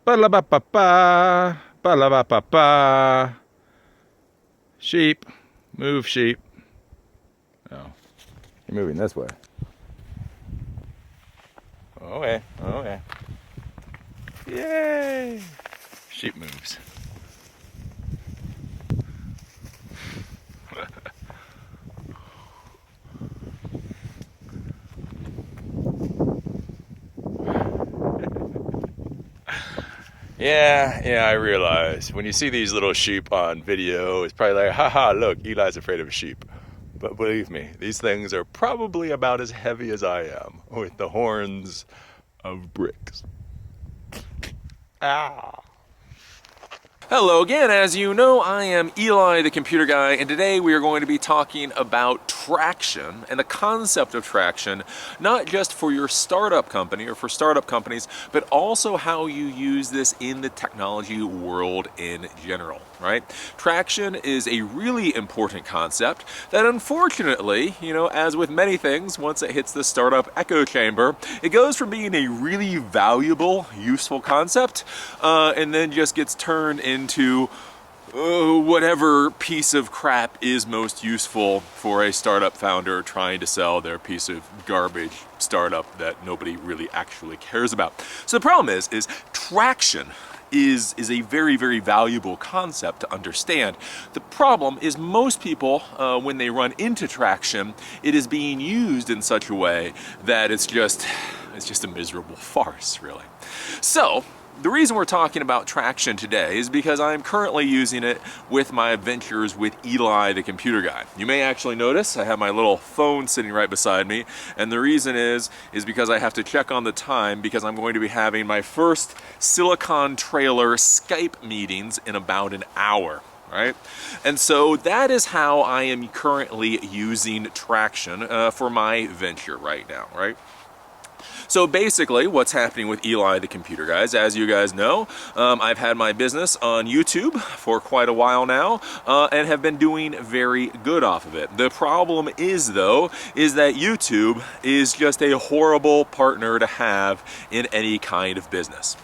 Ba-la-ba-ba-ba. Ba-la-ba-ba-ba. Sheep. Move, sheep. Oh. You're moving this way. Okay. Okay. Yay! Sheep moves. Yeah, I realize. When you see these little sheep on video, it's probably like, haha, look, Eli's afraid of a sheep. But believe me, these things are probably about as heavy as I am, with the horns of bricks. Ah. Hello again. As you know, I am Eli, the computer guy, and today we are going to be talking about traction and the concept of traction, not just for your startup company or for startup companies, but also how you use this in the technology world in general, right? Traction is a really important concept that unfortunately, as with many things, once it hits the startup echo chamber, it goes from being a really valuable, useful concept, and then just gets turned into whatever piece of crap is most useful for a startup founder trying to sell their piece of garbage startup that nobody really actually cares about. So the problem is traction is a very, very valuable concept to understand. The problem is most people, when they run into traction, it is being used in such a way that it's just a miserable farce, really. So the reason we're talking about traction today is because I'm currently using it with my adventures with Eli, the computer guy. You may actually notice I have my little phone sitting right beside me, and the reason is because I have to check on the time because I'm going to be having my first Silicon Trailer Skype meetings in about an hour. Right? And so that is how I am currently using traction for my venture right now, right? So basically, what's happening with Eli, the computer guys, as you guys know, I've had my business on YouTube for quite a while now, and have been doing very good off of it. The problem is, though, is that YouTube is just a horrible partner to have in any kind of business.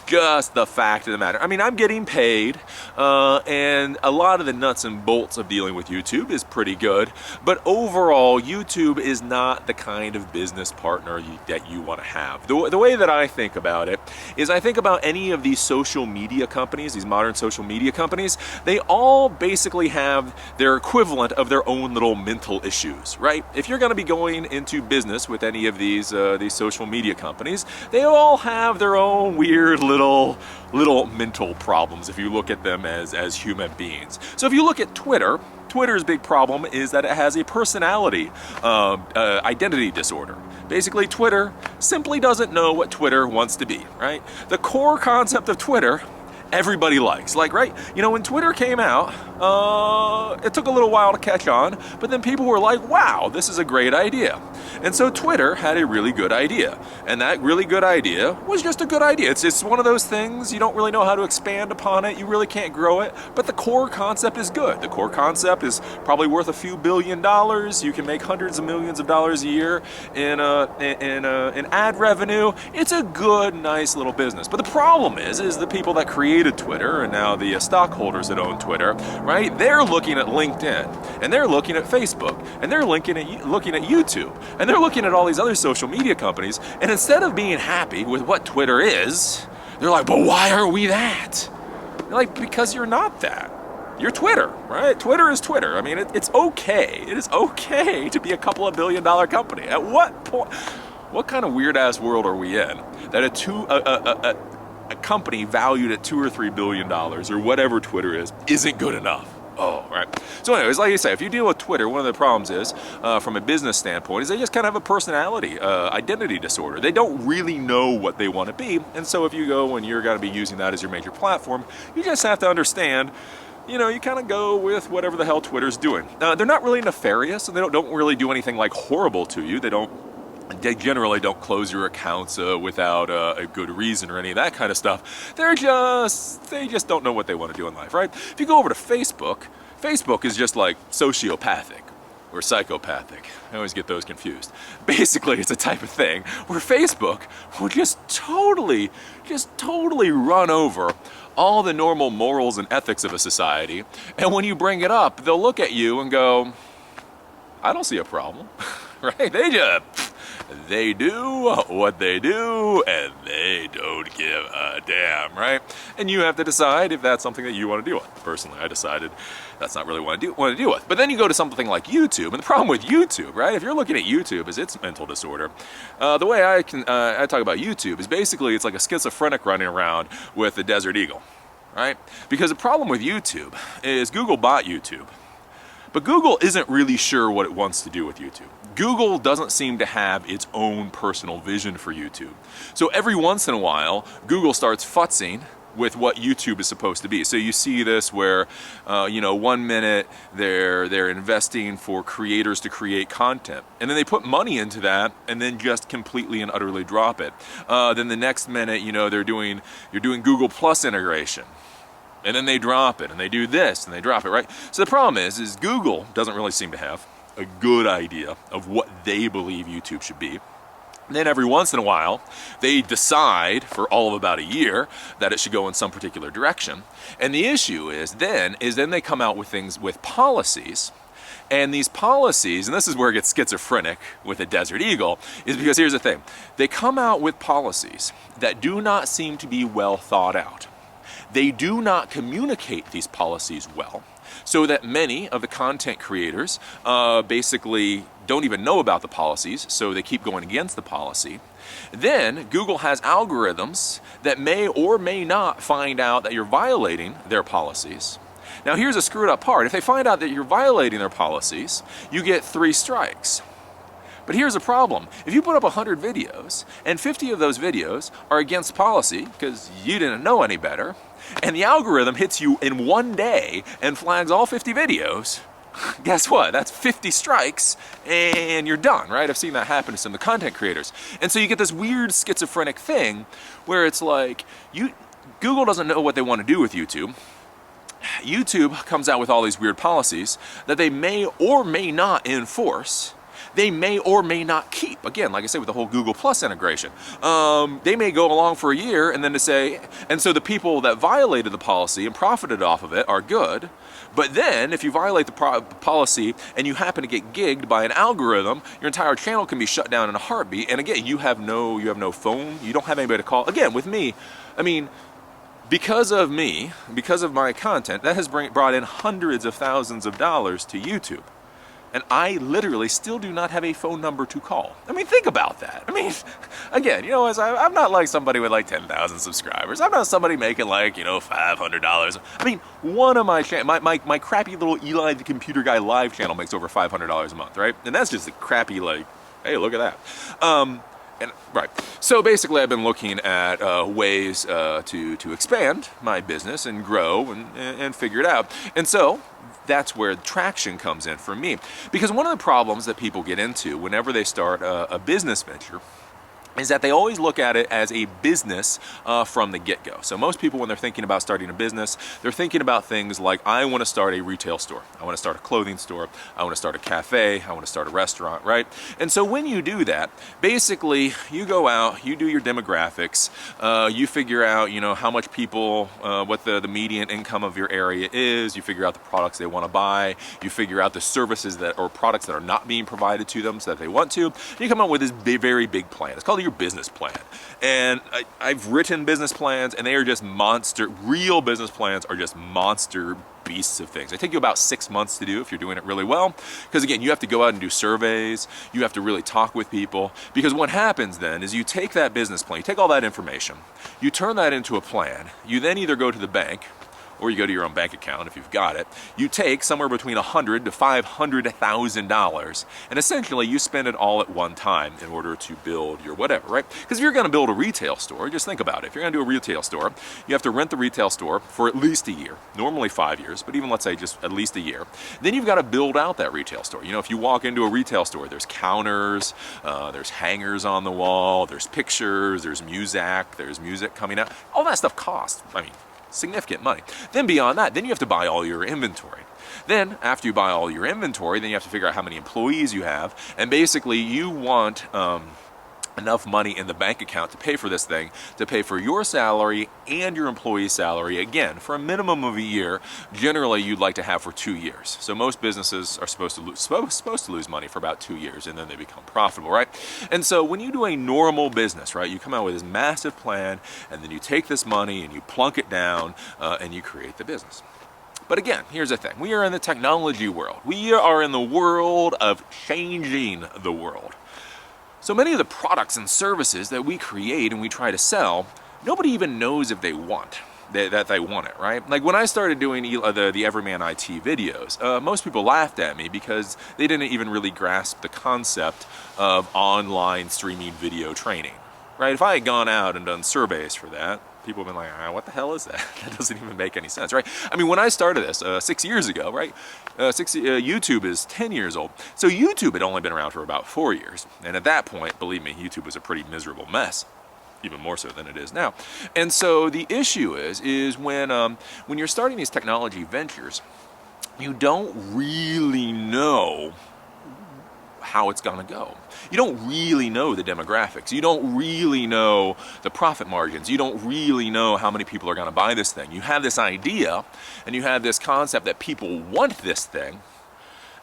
Just the fact of the matter. I mean, I'm getting paid, and a lot of the nuts and bolts of dealing with YouTube is pretty good, but overall, YouTube is not the kind of business partner that you want to have. The way that I think about it is I think about any of these social media companies, these modern social media companies, they all basically have their equivalent of their own little mental issues, right? If you're going to be going into business with any of these social media companies, they all have their own weird little mental problems if you look at them as human beings. So if you look at Twitter's big problem is that it has a personality identity disorder. Basically, Twitter simply doesn't know what Twitter wants to be, right? The core concept of Twitter, everybody likes. Like, right? When Twitter came out, it took a little while to catch on, but then people were like, wow, this is a great idea. And so Twitter had a really good idea. And that really good idea was just a good idea. It's one of those things, you don't really know how to expand upon it, you really can't grow it, but the core concept is good. The core concept is probably worth a few $1 billion. You can make hundreds of millions of dollars a year in ad revenue. It's a good, nice little business. But the problem is the people that created Twitter and now the stockholders that own Twitter, right? They're looking at LinkedIn, and they're looking at Facebook, and they're looking at YouTube, and they're looking at all these other social media companies, and instead of being happy with what Twitter is, they're like, but why are we that? They're like, because you're not that. You're Twitter, right? Twitter is Twitter. I mean, it's okay. It is okay to be a couple of $1 billion company. At what point? What kind of weird ass world are we in that a company valued at $2 or $3 billion or whatever Twitter is isn't good enough? Oh, right. So anyways, like you say, if you deal with Twitter, one of the problems is, from a business standpoint, is they just kind of have a personality, identity disorder. They don't really know what they want to be. And so if you go and you're going to be using that as your major platform, you just have to understand, you kind of go with whatever the hell Twitter's doing. They're not really nefarious, and they don't really do anything like horrible to you. They generally don't close your accounts without a good reason or any of that kind of stuff. They just don't know what they want to do in life, right? If you go over to Facebook, Facebook is just like sociopathic. or psychopathic. I always get those confused. Basically, it's a type of thing where Facebook will just totally run over all the normal morals and ethics of a society. And when you bring it up, they'll look at you and go, I don't see a problem, right? They do what they do, and they don't give a damn, right? And you have to decide if that's something that you want to deal with. Personally, I decided that's not really what I want to deal with. But then you go to something like YouTube, and the problem with YouTube, right? If you're looking at YouTube as its mental disorder, the way I talk about YouTube is basically it's like a schizophrenic running around with a desert eagle, right? Because the problem with YouTube is Google bought YouTube. But Google isn't really sure what it wants to do with YouTube. Google doesn't seem to have its own personal vision for YouTube. So every once in a while, Google starts futzing with what YouTube is supposed to be. So you see this where, 1 minute they're investing for creators to create content, and then they put money into that, and then just completely and utterly drop it. Then the next minute, you're doing Google Plus integration. And then they drop it, and they do this, and they drop it, right? So the problem is Google doesn't really seem to have a good idea of what they believe YouTube should be. And then every once in a while, they decide for all of about a year that it should go in some particular direction. And the issue is then they come out with things, with policies. And these policies, and this is where it gets schizophrenic with a desert eagle, is because here's the thing. They come out with policies that do not seem to be well thought out. They do not communicate these policies well, so that many of the content creators basically don't even know about the policies, so they keep going against the policy. Then Google has algorithms that may or may not find out that you're violating their policies. Now here's a screwed up part. If they find out that you're violating their policies, you get 3 strikes. But here's the problem. If you put up 100 videos, and 50 of those videos are against policy, because you didn't know any better, and the algorithm hits you in one day and flags all 50 videos, guess what? That's 50 strikes, and you're done, right? I've seen that happen to some of the content creators. And so you get this weird schizophrenic thing where it's like, Google doesn't know what they want to do with YouTube. YouTube comes out with all these weird policies that they may or may not enforce. They may or may not keep. Again, like I said, with the whole Google Plus integration. They may go along for a year and then to say, and so the people that violated the policy and profited off of it are good. But then if you violate the policy and you happen to get gigged by an algorithm, your entire channel can be shut down in a heartbeat. And again, you have no phone, you don't have anybody to call. Again, with me, I mean, because of me, because of my content, that has brought in hundreds of thousands of dollars to YouTube. And I literally still do not have a phone number to call. I mean, think about that. I mean, again, I'm not like somebody with like 10,000 subscribers. I'm not somebody making like, $500. I mean, one of my crappy little Eli the Computer Guy live channel makes over $500 a month, right? And that's just a crappy, like, hey, look at that. Right. So basically, I've been looking at ways to expand my business and grow and figure it out. And so that's where traction comes in for me. Because one of the problems that people get into whenever they start a business venture is that they always look at it as a business from the get-go. So most people, when they're thinking about starting a business, they're thinking about things like, I want to start a retail store. I want to start a clothing store. I want to start a cafe. I want to start a restaurant, right? And so when you do that, basically, you go out, you do your demographics, you figure out, how much people, what the median income of your area is, you figure out the products they want to buy, you figure out the services or products that are not being provided to them so that they want to, and you come up with this very big plan. It's called your business plan. And I've written business plans, and they are just real business plans are just monster beasts of things. They take you about 6 months to do if you're doing it really well. Because again, you have to go out and do surveys, you have to really talk with people. Because what happens then is you take that business plan, you take all that information, you turn that into a plan, you then either go to the bank, or you go to your own bank account if you've got it, you take somewhere between $100,000 to $500,000, and essentially you spend it all at one time in order to build your whatever, right? Because if you're going to build a retail store, just think about it. If you're going to do a retail store, you have to rent the retail store for at least a year, normally 5 years, but even let's say just at least a year. Then you've got to build out that retail store. If you walk into a retail store, there's counters, there's hangers on the wall, there's pictures, there's music coming out. All that stuff costs. I mean, significant money. Then beyond that, then you have to buy all your inventory. Then after you buy all your inventory, then you have to figure out how many employees you have, and basically you want enough money in the bank account to pay for this thing, to pay for your salary and your employee's salary, again, for a minimum of a year. Generally, you'd like to have for 2 years. So most businesses are supposed to lose money for about 2 years, and then they become profitable, right? And so when you do a normal business, right, you come out with this massive plan, and then you take this money and you plunk it down, and you create the business. But again, here's the thing. We are in the technology world. We are in the world of changing the world. So many of the products and services that we create and we try to sell, nobody even knows if they want that they want it, right? Like when I started doing the Everyman IT videos, most people laughed at me because they didn't even really grasp the concept of online streaming video training, right? If I had gone out and done surveys for that, people have been like, what the hell is that? That doesn't even make any sense, right? I mean, when I started this 6 years ago, right? YouTube is 10 years old. So YouTube had only been around for about 4 years. And at that point, believe me, YouTube was a pretty miserable mess, even more so than it is now. And so the issue is when you're starting these technology ventures, you don't really know how it's gonna go. You don't really know the demographics. You don't really know the profit margins. You don't really know how many people are gonna buy this thing. You have this idea and you have this concept that people want this thing,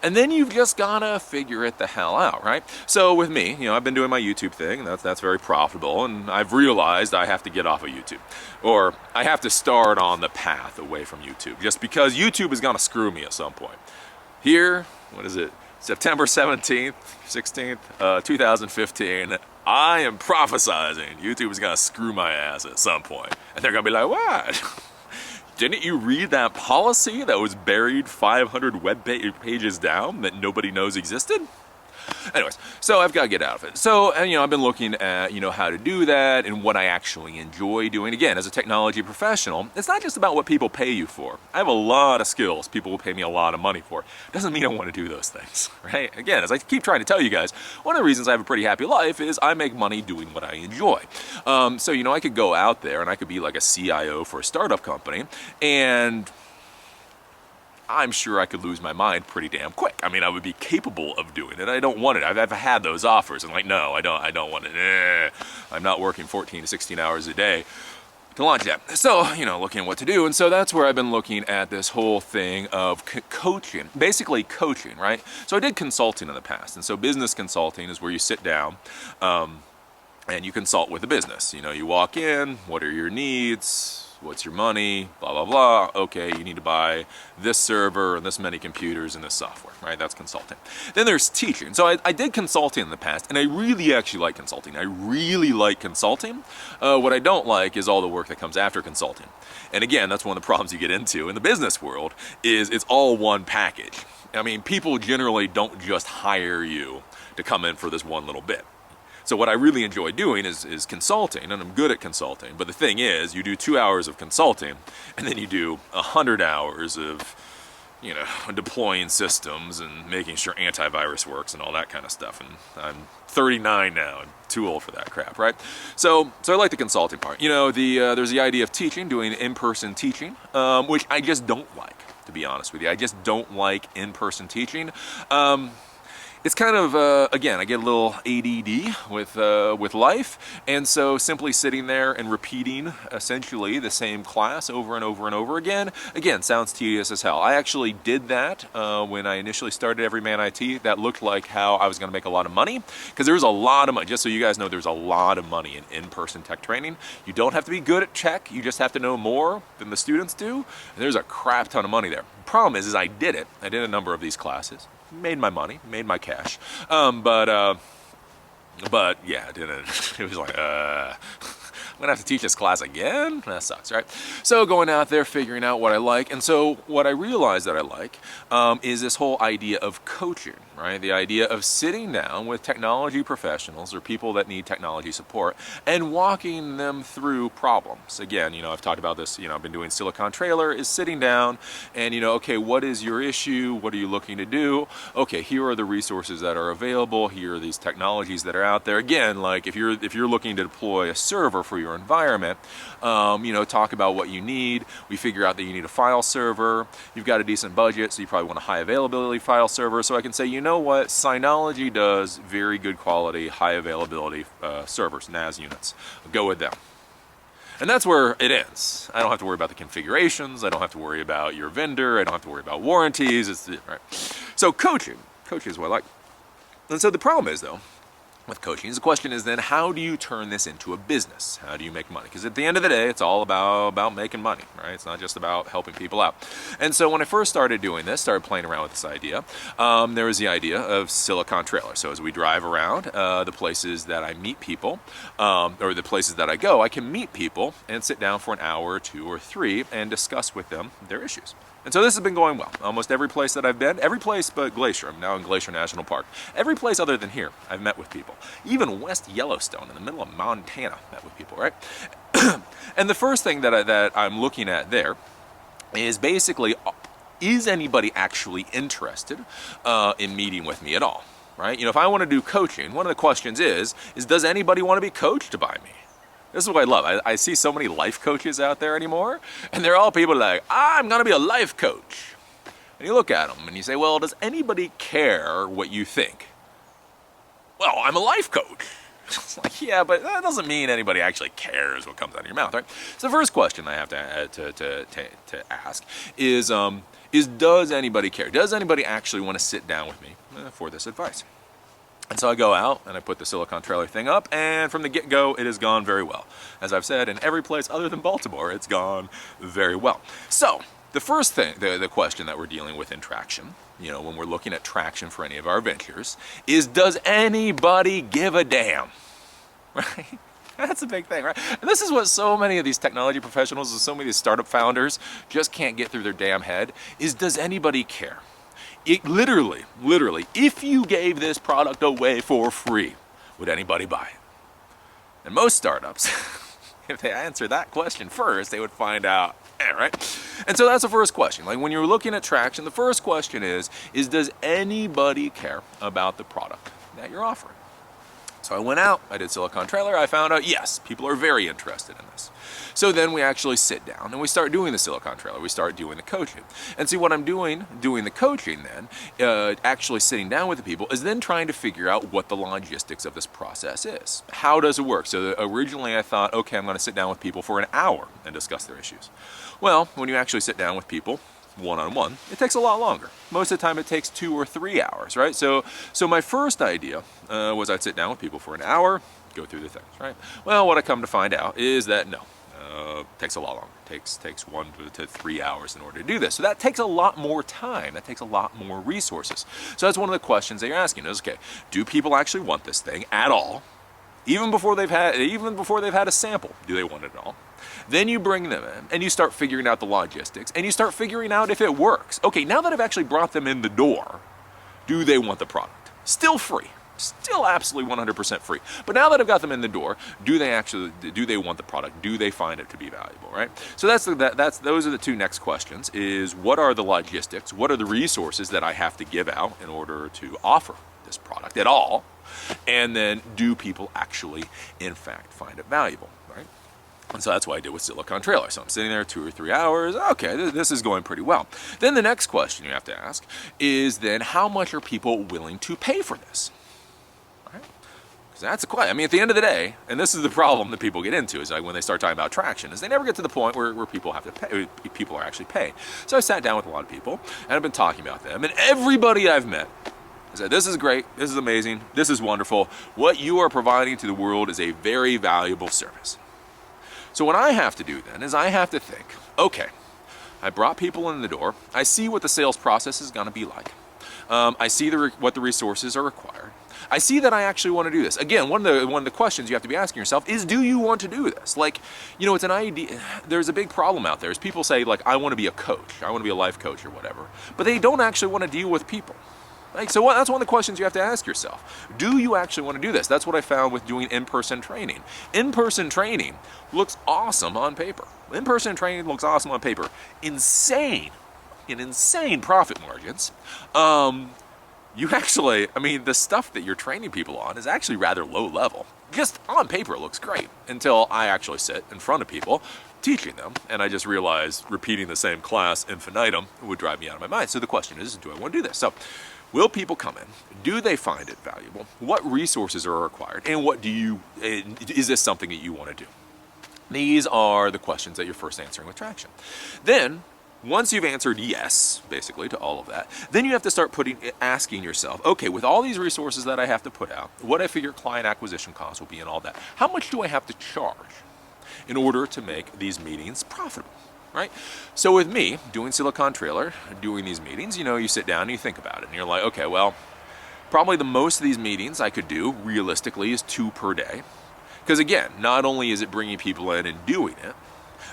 and then you've just gotta figure it the hell out, right? So with me, I've been doing my YouTube thing, and that's very profitable, and I've realized I have to get off of YouTube. Or I have to start on the path away from YouTube, just because YouTube is gonna screw me at some point. Here, what is it? September 17th, 16th, 2015, I am prophesizing YouTube is gonna screw my ass at some point. And they're gonna be like, what? Didn't you read that policy that was buried 500 web pages down that nobody knows existed? Anyways, so I've got to get out of it. So, I've been looking at, how to do that and what I actually enjoy doing. Again, as a technology professional, it's not just about what people pay you for. I have a lot of skills people will pay me a lot of money for. Doesn't mean I want to do those things, right? Again, as I keep trying to tell you guys, one of the reasons I have a pretty happy life is I make money doing what I enjoy. So, I could go out there and I could be like a CIO for a startup company, and I'm sure I could lose my mind pretty damn quick. I mean, I would be capable of doing it. I don't want it. I've had those offers. I'm like, no, I don't want it. I'm not working 14 to 16 hours a day to launch that. So, looking at what to do. And so that's where I've been looking at this whole thing of coaching, basically coaching, right? So I did consulting in the past. And so business consulting is where you sit down and you consult with the business. You walk in, what are your needs? What's your money, blah, blah, blah. Okay, you need to buy this server and this many computers and this software, right? That's consulting. Then there's teaching. So I did consulting in the past, and I really actually like consulting. I really like consulting. What I don't like is all the work that comes after consulting. And again, that's one of the problems you get into in the business world is it's all one package. I mean, people generally don't just hire you to come in for this one little bit. So what I really enjoy doing is consulting, and I'm good at consulting. But the thing is, you do 2 hours of consulting, and then you do 100 hours of, deploying systems and making sure antivirus works and all that kind of stuff. And I'm 39 now, and too old for that crap, right? So I like the consulting part. There's the idea of teaching, doing in-person teaching, which I just don't like, to be honest with you. I just don't like in-person teaching. It's kind of, again, I get a little ADD with life, and so simply sitting there and repeating essentially the same class over and over and over again sounds tedious as hell. I actually did that when I initially started Everyman IT. That looked like how I was going to make a lot of money, because there's a lot of money. Just so you guys know, there's a lot of money in in-person tech training. You don't have to be good at tech. You just have to know more than the students do, and therethere's a crap ton of money there. The problem is I did it. I did a number of these classes. Made my money, made my cash, but yeah, I didn't. It was like, I'm gonna have to teach this class again? That sucks, right? So going out there, figuring out what I like, and so what I realized that I like is this whole idea of coaching, right? The idea of sitting down with technology professionals or people that need technology support and walking them through problems. Again, I've talked about this, I've been doing Silicon Trailer, is sitting down and, okay, what is your issue? What are you looking to do? Okay, here are the resources that are available. Here are these technologies that are out there. Again, like if you're looking to deploy a server for your your environment. Talk about what you need. We figure out that you need a file server. You've got a decent budget, so you probably want a high availability file server. So I can say, you know what, Synology does very good quality, high availability servers, NAS units. I'll go with them. And that's where it ends. I don't have to worry about the configurations. I don't have to worry about your vendor. I don't have to worry about warranties. Right. So coaching is what I like. And so the problem is, though, with coaching, the question is then, how do you turn this into a business? How do you make money? Because at the end of the day, it's all about making money, right? It's not just about helping people out. And so when I first started doing this, started playing around with this idea, there was the idea of Silicon Trailer. So as we drive around the places that I meet people, or the places that I go, I can meet people and sit down for an hour or 2 or 3 and discuss with them their issues. And so this has been going well. Almost every place that I've been, every place but Glacier, I'm now in Glacier National Park, every place other than here, I've met with people. Even West Yellowstone in the middle of Montana, met with people, right? And the first thing that I'm looking at there is basically, is anybody actually interested in meeting with me at all, right? If I want to do coaching, one of the questions is does anybody want to be coached by me? This is what I love. I see so many life coaches out there anymore, and they're all people like, I'm going to be a life coach. And you look at them and you say, well, does anybody care what you think? Well, I'm a life coach. It's like, yeah, but that doesn't mean anybody actually cares what comes out of your mouth, right? So the first question I have to ask is does anybody care? Does anybody actually want to sit down with me for this advice? And so I go out and I put the Silicon Trailer thing up, and from the get-go, it has gone very well. As I've said, in every place other than Baltimore, it's gone very well. So the first thing, the question that we're dealing with in traction, when we're looking at traction for any of our ventures, is does anybody give a damn? Right? That's a big thing, right? And this is what so many of these technology professionals and so many of these startup founders just can't get through their damn head, is does anybody care? It literally, if you gave this product away for free, would anybody buy it? And most startups, if they answer that question first, they would find out, right? And so that's the first question. Like when you're looking at traction, the first question is does anybody care about the product that you're offering? So I went out, I did Silicon Trailer, I found out, yes, people are very interested in this. So then we actually sit down and we start doing the Silicon Trailer, we start doing the coaching. And see what I'm doing the coaching then, actually sitting down with the people, is then trying to figure out what the logistics of this process is. How does it work? So originally I thought, okay, I'm gonna sit down with people for an hour and discuss their issues. Well, when you actually sit down with people, one-on-one, it takes a lot longer. Most of the time it takes 2 or 3 hours, right? So my first idea was I'd sit down with people for an hour, go through the things, right? Well, what I come to find out is that no, it takes a lot longer. It takes 1 to 3 hours in order to do this. So that takes a lot more time. That takes a lot more resources. So that's one of the questions that you're asking is, okay, do people actually want this thing at all? Even before they've had a sample, do they want it at all? Then you bring them in and you start figuring out the logistics and you start figuring out if it works. Okay, now that I've actually brought them in the door, do they want the product? Still free, still absolutely 100% free. But now that I've got them in the door, do they want the product? Do they find it to be valuable, right? So those are the 2 next questions is what are the logistics? What are the resources that I have to give out in order to offer this product at all? And then do people actually, in fact, find it valuable, right? And so that's what I did with Silicon Trailer. So I'm sitting there 2 or 3 hours. Okay, this is going pretty well. Then the next question you have to ask is then how much are people willing to pay for this? Right? Because that's a question. I mean, at the end of the day, and this is the problem that people get into is like when they start talking about traction, is they never get to the point where people have to pay. People are actually paying. So I sat down with a lot of people and I've been talking about them, and everybody I've met I said, this is great, this is amazing, this is wonderful. What you are providing to the world is a very valuable service. So what I have to do then is I have to think, okay, I brought people in the door, I see what the sales process is gonna be like. I see what the resources are required. I see that I actually want to do this. Again, one of the questions you have to be asking yourself is, do you want to do this? Like, it's an idea. There's a big problem out there is people say, like, I want to be a coach, I want to be a life coach or whatever, but they don't actually want to deal with people. Like, so that's one of the questions you have to ask yourself. Do you actually want to do this? That's what I found with doing in-person training. In-person training looks awesome on paper. In-person training looks awesome on paper. Insane profit margins. You actually, the stuff that you're training people on is actually rather low level. just on paper it looks great until I actually sit in front of people teaching them, and I just realized repeating the same class infinitum would drive me out of my mind. So the question is, do I want to do this? So will people come in? Do they find it valuable? What resources are required? And is this something that you want to do? These are the questions that you're first answering with traction. Then, once you've answered yes, basically, to all of that, then you have to start asking yourself, okay, with all these resources that I have to put out, what I figure client acquisition costs will be and all that, how much do I have to charge in order to make these meetings profitable, right? So with me, doing Silicon Trailer, doing these meetings, you sit down and you think about it, and you're like, okay, well, probably the most of these meetings I could do, realistically, is 2 per day. Because again, not only is it bringing people in and doing it,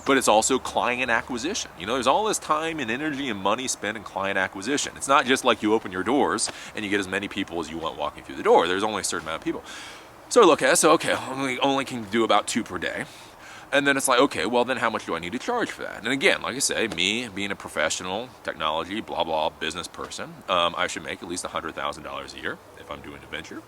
but it's also client acquisition. There's all this time and energy and money spent in client acquisition. It's not just like you open your doors and you get as many people as you want walking through the door. There's only a certain amount of people. So I look at it, only can do about 2 per day. And then it's like, okay, well then how much do I need to charge for that? And again, like I say, me being a professional technology, blah, blah, business person, I should make at least $100,000 a year if I'm doing a venture.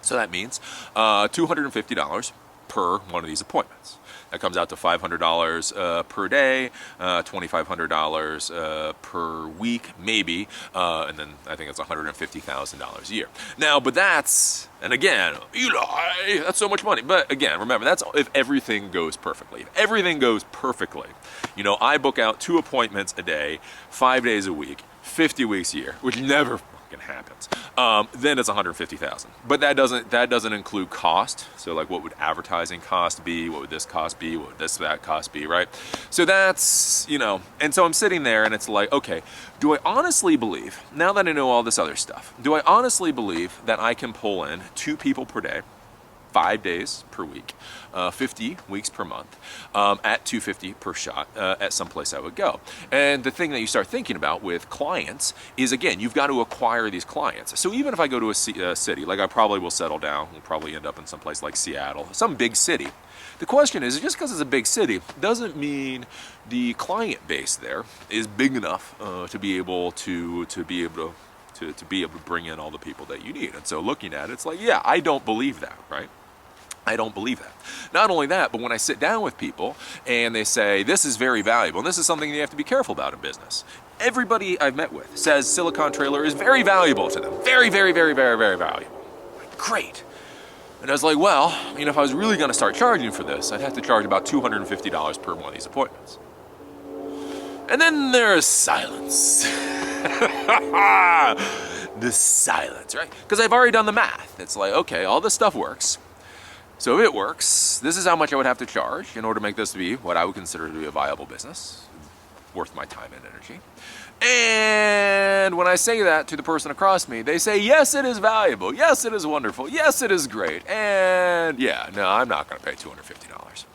So that means $250 per one of these appointments. That comes out to $500 per day, $2,500 per week, maybe, and then I think it's $150,000 a year. Now, but and again, Eli, that's so much money. But again, remember, that's if everything goes perfectly. If everything goes perfectly, I book out 2 appointments a day, 5 days a week, 50 weeks a year, which never happens. Then it's $150,000. But that doesn't include cost. So like, what would advertising cost be? What would this cost be? What would that cost be? Right? So that's And so I'm sitting there, and it's like, okay, do I honestly believe, now that I know all this other stuff, do I honestly believe that I can pull in 2 people per day, 5 days per week, 50 weeks per month, at $250 per shot at some place I would go? And the thing that you start thinking about with clients is, again, you've got to acquire these clients. So even if I go to a city, like I probably will settle down, we'll probably end up in some place like Seattle, some big city. The question is, just because it's a big city doesn't mean the client base there is big enough to be able to bring in all the people that you need. And so looking at it, it's like, yeah, I don't believe that, right? I don't believe that. Not only that, but when I sit down with people and they say, this is very valuable, and this is something you have to be careful about in business. Everybody I've met with says Silicon Trailer is very valuable to them. Very, very, very, very, very valuable. Great. And I was like, well, if I was really going to start charging for this, I'd have to charge about $250 per one of these appointments. And then there's silence. The silence, right? Because I've already done the math. It's like, okay, all this stuff works. So if it works, this is how much I would have to charge in order to make this to be what I would consider to be a viable business, worth my time and energy. And when I say that to the person across me, they say, yes, it is valuable. Yes, it is wonderful. Yes, it is great. And yeah, no, I'm not going to pay $250.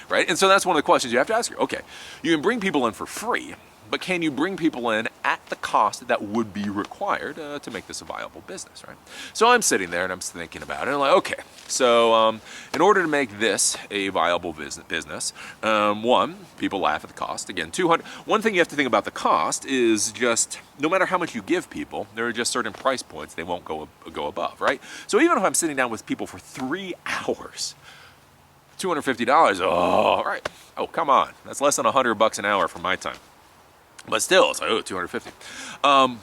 Right? And so that's one of the questions you have to ask. Okay, you can bring people in for free, but can you bring people in at the cost that would be required to make this a viable business, right? So I'm sitting there and I'm thinking about it. And I'm like, okay, so in order to make this a viable business, one, people laugh at the cost. Again, one thing you have to think about the cost is just no matter how much you give people, there are just certain price points they won't go above, right? So even if I'm sitting down with people for 3 hours, $250, oh, right. Oh, come on. That's less than $100 an hour for my time. But still, it's like, oh, $250.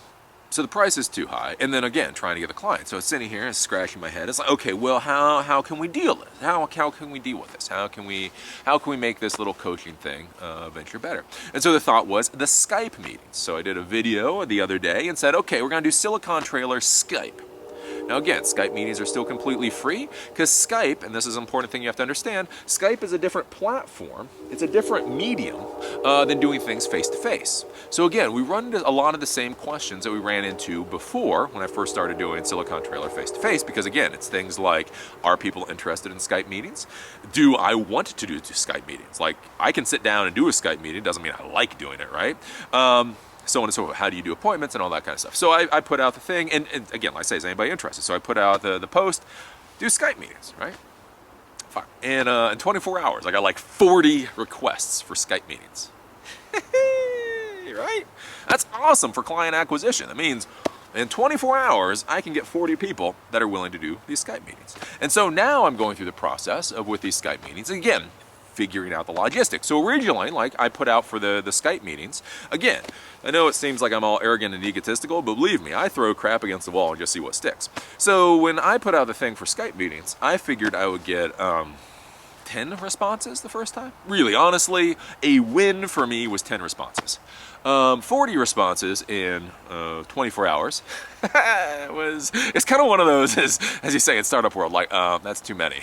So the price is too high. And then again, trying to get the client. So it's sitting here and scratching my head. It's like, okay, well, how can we deal with this? How can we deal with this? How can we make this little coaching thing venture better? And so the thought was the Skype meetings. So I did a video the other day and said, okay, we're going to do Silicon Trailer Skype. Now again, Skype meetings are still completely free because Skype, and this is an important thing you have to understand, Skype is a different platform, it's a different medium than doing things face-to-face. So again, we run into a lot of the same questions that we ran into before when I first started doing Silicon Trailer face-to-face, because again, it's things like, are people interested in Skype meetings? Do I want to do Skype meetings? Like, I can sit down and do a Skype meeting, doesn't mean I like doing it, right? So on and so forth. How do you do appointments and all that kind of stuff. So I put out the thing, and again, like I say, is anybody interested? So I put out the post, do Skype meetings, right? Fine. And in 24 hours, I got like 40 requests for Skype meetings. Right? That's awesome for client acquisition. That means In 24 hours, I can get 40 people that are willing to do these Skype meetings. And so now I'm going through the process of with these Skype meetings, again, figuring out the logistics. So originally, like I put out for the Skype meetings, again, I know it seems like I'm all arrogant and egotistical, but believe me, I throw crap against the wall and just see what sticks. So when I put out the thing for Skype meetings, I figured I would get 10 responses the first time. Really, honestly, a win for me was 10 responses. 40 responses in 24 hours. It's kind of one of those, as you say in startup world, like, that's too many.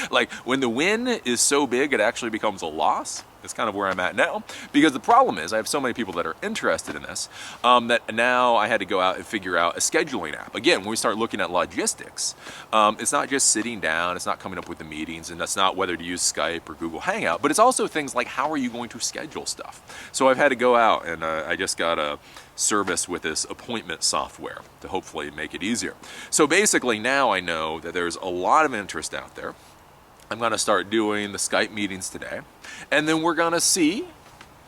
Like, when the win is so big, it actually becomes a loss. It's kind of where I'm at now, because the problem is I have so many people that are interested in this that now I had to go out and figure out a scheduling app. Again, when we start looking at logistics, it's not just sitting down, it's not coming up with the meetings, and that's not whether to use Skype or Google Hangout, but it's also things like how are you going to schedule stuff. So I've had to go out and I just got a service with this appointment software to hopefully make it easier. So basically now I know that there's a lot of interest out there. I'm going to start doing the Skype meetings today, and then we're going to see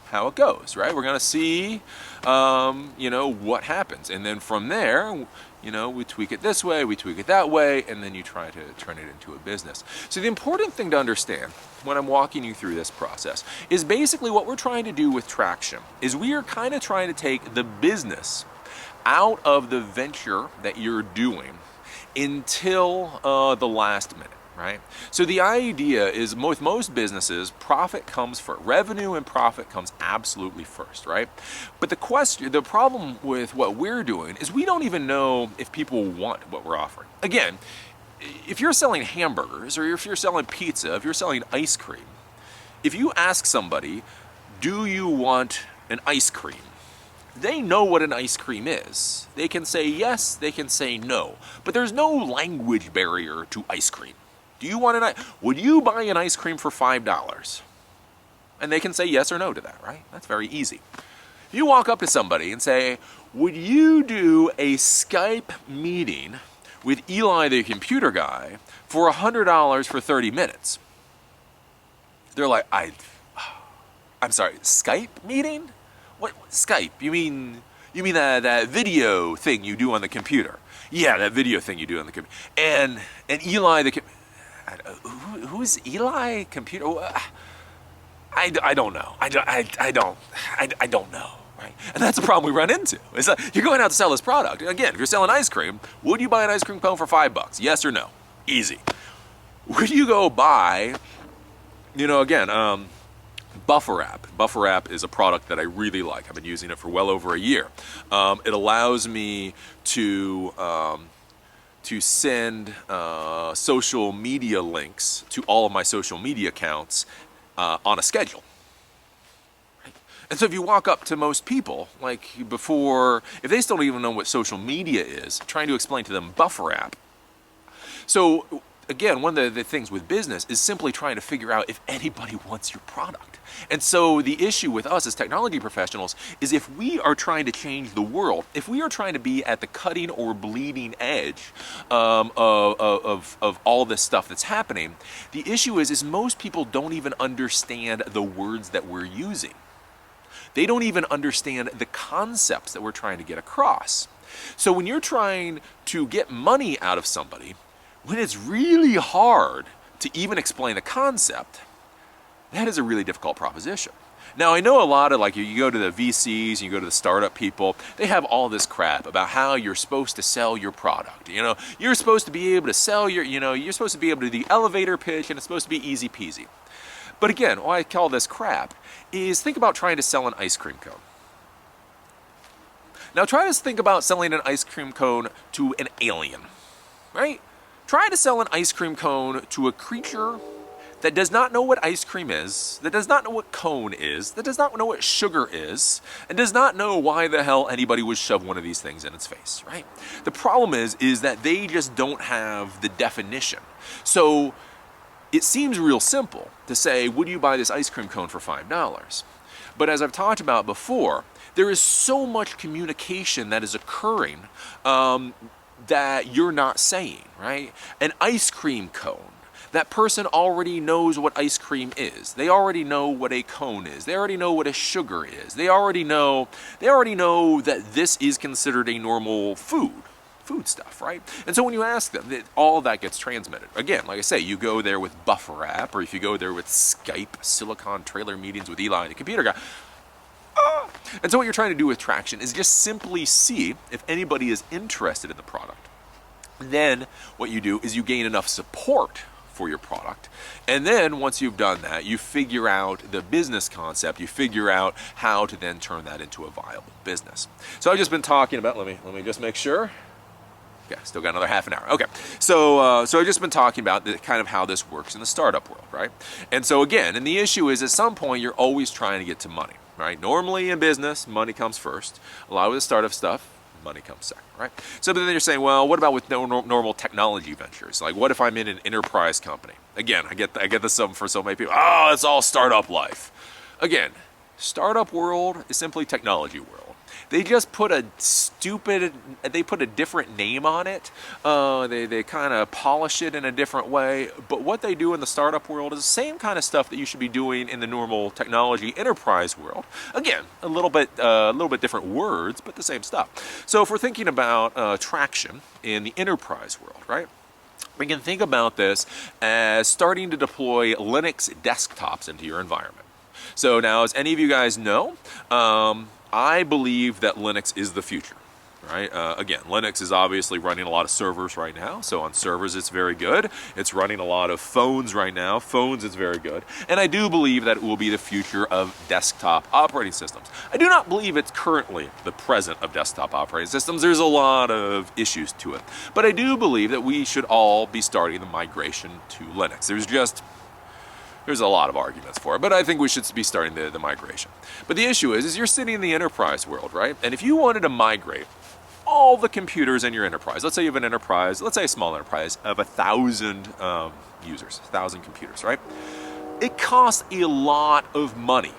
how it goes, right? We're going to see, what happens. And then from there, we tweak it this way, we tweak it that way, and then you try to turn it into a business. So the important thing to understand when I'm walking you through this process is basically what we're trying to do with Traction is we are kind of trying to take the business out of the venture that you're doing until the last minute. Right? So the idea is with most businesses, profit comes first. Revenue and profit comes absolutely first, right? But the problem with what we're doing is we don't even know if people want what we're offering. Again, if you're selling hamburgers or if you're selling pizza, if you're selling ice cream, if you ask somebody, do you want an ice cream? They know what an ice cream is. They can say yes, they can say no, but there's no language barrier to ice cream. Do you want would you buy an ice cream for $5? And they can say yes or no to that, right? That's very easy. If you walk up to somebody and say, would you do a Skype meeting with Eli the computer guy for $100 for 30 minutes? They're like, I'm sorry, Skype meeting? What, Skype? You mean that video thing you do on the computer? Yeah, that video thing you do on the computer. And Eli the who's Eli computer? I don't know. I don't know. Right? And that's the problem we run into. Is that you're going out to sell this product. Again, if you're selling ice cream, would you buy an ice cream cone for $5? Yes or no? Easy. Would you go buy, Buffer app. Buffer app is a product that I really like. I've been using it for well over a year. It allows me to send social media links to all of my social media accounts on a schedule. Right? And so if you walk up to most people, like before, if they still don't even know what social media is, trying to explain to them Buffer app. So again, one of the things with business is simply trying to figure out if anybody wants your product. And so the issue with us as technology professionals is if we are trying to change the world, if we are trying to be at the cutting or bleeding edge of all this stuff that's happening, the issue is most people don't even understand the words that we're using. They don't even understand the concepts that we're trying to get across. So when you're trying to get money out of somebody, when it's really hard to even explain the concept, that is a really difficult proposition. Now, I know a lot of, you go to the VCs, you go to the startup people, they have all this crap about how you're supposed to sell your product. You're supposed to be able to sell you're supposed to be able to do the elevator pitch, and it's supposed to be easy peasy. But again, why I call this crap is think about trying to sell an ice cream cone. Now, try to think about selling an ice cream cone to an alien, right? Try to sell an ice cream cone to a creature that does not know what ice cream is, that does not know what cone is, that does not know what sugar is, and does not know why the hell anybody would shove one of these things in its face, right? The problem is that they just don't have the definition. So it seems real simple to say, would you buy this ice cream cone for $5? But as I've talked about before, there is so much communication that is occurring that you're not saying, right? An ice cream cone that person already knows what ice cream is. They already know what a cone is. They already know what a sugar is. They already know that this is considered a normal food stuff, right? And so when you ask them, all that gets transmitted. Again, like I say, you go there with Buffer app, or if you go there with Skype, Silicon Trailer meetings with Eli, the computer guy. And so what you're trying to do with traction is just simply see if anybody is interested in the product. Then what you do is you gain enough support for your product. And then once you've done that, you figure out the business concept, you figure out how to then turn that into a viable business. So I've just been talking about, let me just make sure. Yeah, still got another half an hour. Okay, so I've just been talking about kind of how this works in the startup world, right? And so again, and the issue is at some point you're always trying to get to money, right? Normally in business, money comes first. A lot of the startup stuff, money comes second, right? So then you're saying, well, what about with normal technology ventures? Like, what if I'm in an enterprise company? Again, I get this for so many people. Oh, it's all startup life. Again, startup world is simply technology world. They just put a different name on it. They kind of polish it in a different way. But what they do in the startup world is the same kind of stuff that you should be doing in the normal technology enterprise world. Again, a little bit different words, but the same stuff. So if we're thinking about traction in the enterprise world, right? We can think about this as starting to deploy Linux desktops into your environment. So now, as any of you guys know, I believe that Linux is the future, right? Again, Linux is obviously running a lot of servers right now. So on servers, it's very good. It's running a lot of phones right now. Phones, it's very good. And I do believe that it will be the future of desktop operating systems. I do not believe it's currently the present of desktop operating systems. There's a lot of issues to it. But I do believe that we should all be starting the migration to Linux. There's a lot of arguments for it, but I think we should be starting the migration. But the issue is you're sitting in the enterprise world, right? And if you wanted to migrate all the computers in your enterprise, let's say you have an enterprise, let's say a small enterprise of 1,000 users, 1,000 computers, right? It costs a lot of money.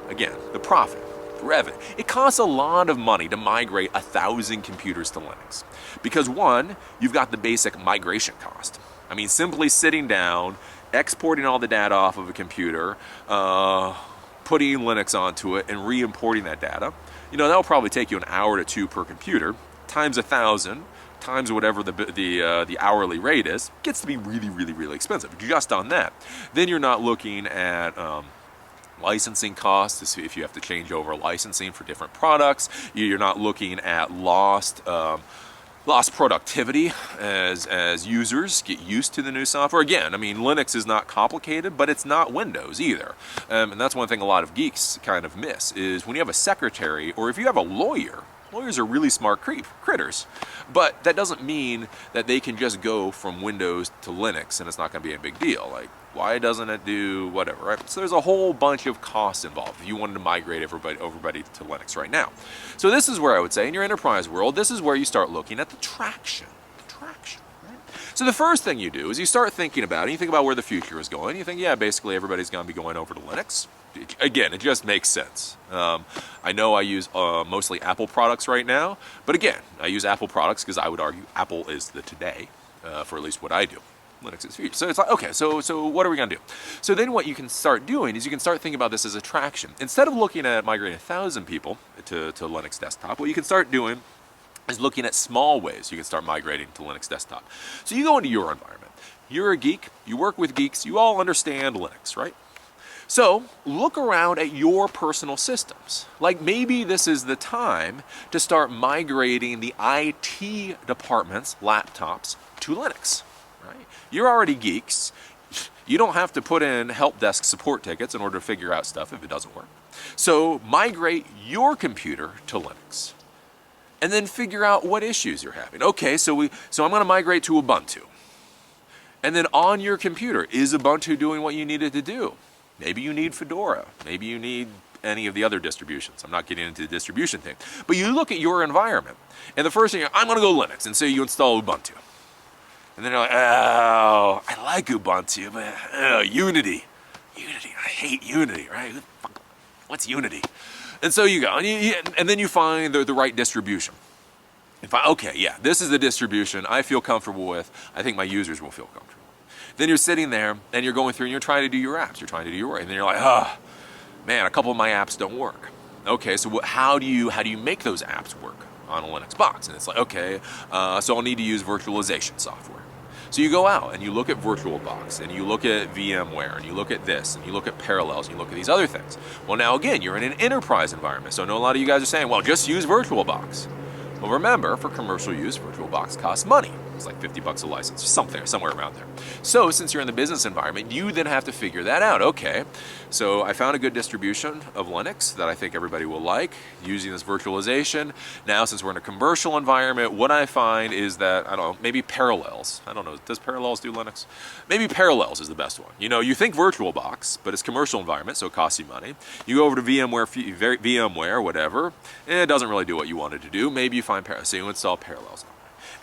Again, the profit, the revenue. It costs a lot of money to migrate 1,000 computers to Linux. Because one, you've got the basic migration cost. I mean, simply sitting down, exporting all the data off of a computer, putting Linux onto it, and re-importing that data. You know, that'll probably take you an hour to two per computer, times 1,000, times whatever the hourly rate is, gets to be really, really, really expensive just on that. Then you're not looking at licensing costs, if you have to change over licensing for different products. You're not looking at lost productivity as users get used to the new software. Again, I mean, Linux is not complicated, but it's not Windows either. And that's one thing a lot of geeks kind of miss, is when you have a secretary, or if you have a lawyer, lawyers are really smart critters, but that doesn't mean that they can just go from Windows to Linux and it's not going to be a big deal. Like, why doesn't it do whatever, right? So there's a whole bunch of costs involved if you wanted to migrate everybody to Linux right now. So this is where I would say in your enterprise world, this is where you start looking at the traction. Right? So the first thing you do is you start thinking about it, you think about where the future is going. You think, yeah, basically everybody's going to be going over to Linux. Again, it just makes sense. I know I use mostly Apple products right now, but again, I use Apple products because I would argue Apple is the today, for at least what I do. Linux is future. So it's like, okay, so what are we going to do? So then what you can start doing is you can start thinking about this as a traction. Instead of looking at migrating 1,000 people to Linux desktop, what you can start doing is looking at small ways you can start migrating to Linux desktop. So you go into your environment. You're a geek. You work with geeks. You all understand Linux, right? So look around at your personal systems. Like maybe this is the time to start migrating the IT department's laptops to Linux. Right? You're already geeks. You don't have to put in help desk support tickets in order to figure out stuff if it doesn't work. So migrate your computer to Linux. And then figure out what issues you're having. Okay, so I'm going to migrate to Ubuntu. And then on your computer, is Ubuntu doing what you need it to do? Maybe you need Fedora. Maybe you need any of the other distributions. I'm not getting into the distribution thing. But you look at your environment, and the first thing, I'm going to go Linux, and so you install Ubuntu. And then you're like, oh, I like Ubuntu, but Unity. I hate Unity, right? What's Unity? And so you go, and then you find the right distribution. You find, okay, yeah, this is the distribution I feel comfortable with. I think my users will feel comfortable. Then you're sitting there and you're going through and you're trying to do your apps. You're trying to do your work. And then you're like, oh, man, a couple of my apps don't work. Okay, so how do you make those apps work on a Linux box? And it's like, okay, so I'll need to use virtualization software. So you go out and you look at VirtualBox and you look at VMware and you look at this and you look at Parallels and you look at these other things. Well, now again, you're in an enterprise environment. So I know a lot of you guys are saying, well, just use VirtualBox. Well, remember, for commercial use, VirtualBox costs money. It's like $50 a license, somewhere around there. So since you're in the business environment, you then have to figure that out. Okay, so I found a good distribution of Linux that I think everybody will like using this virtualization. Now, since we're in a commercial environment, what I find is that, I don't know, maybe Parallels. I don't know, does Parallels do Linux? Maybe Parallels is the best one. You know, you think VirtualBox, but it's commercial environment, so it costs you money. You go over to VMware, whatever, and it doesn't really do what you wanted to do. Maybe you find Parallels, so you install Parallels.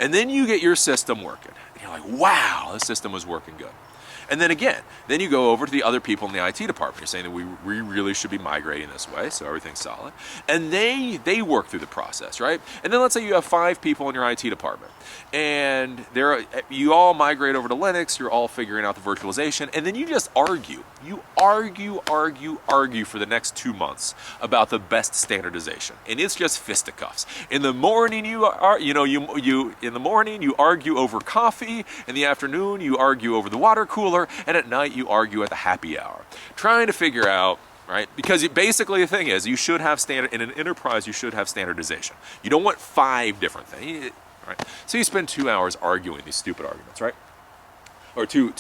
And then you get your system working. And you're like, wow, this system was working good. And then again, then you go over to the other people in the IT department. You're saying that we really should be migrating this way, so everything's solid. And they work through the process, right? And then let's say you have 5 people in your IT department. And you all migrate over to Linux, you're all figuring out the virtualization, and then you just argue. You argue for the next 2 months about the best standardization. And it's just fisticuffs. In the morning in the morning you argue over coffee, in the afternoon you argue over the water cooler, and at night you argue at the happy hour, trying to figure out, right? Because basically the thing is, you should have in an enterprise, you should have standardization. You don't want 5 different things, right? So you spend 2 hours arguing these stupid arguments, right? Or two